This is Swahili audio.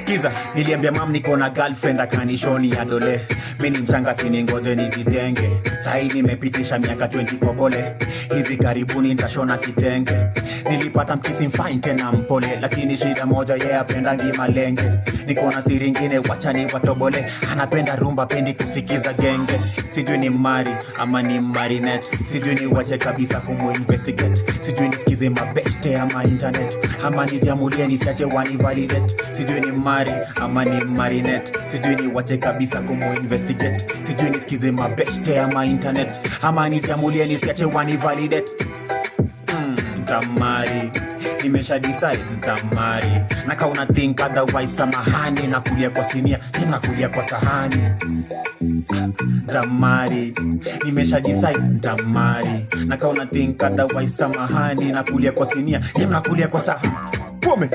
Skiza, niliambia mam niko na girlfriend akanishoni ya dole. Mimi ni mchanga kiningoje nijitenge. Sahi nimepitisha miaka 20 kobole. Hivi karibuni nitashona kitenge. Nilipata mkisi mfine tena mpole, lakini shida moja yeye apendangi malenge. Niko na siri nyingine wacha ni watobole. Anapenda rumba pendi kusikiza genge. Sijui ni mari ama ni marinette. Sijui ni wache kabisa kumu-investigate. Sijui nisikize mabeshte ama internet. Ama nijamulie nisiache wani-validate. Sijui ni mari ama ni marinette. Sijui ni wache kabisa kumu-investigate. Sijui nisikize mabeshte ama internet. Ama nijamulie nisiache wani-validate. Mtamari, nimesha decide mtamari. Naka una think otherwise samahani. Nakulia kwa sinia, nakulia kwa sahani. Mtamari, nimesha decide mtamari. Naka una think otherwise samahani. Nakulia kwa sinia, nakulia kwa sahani. Pome!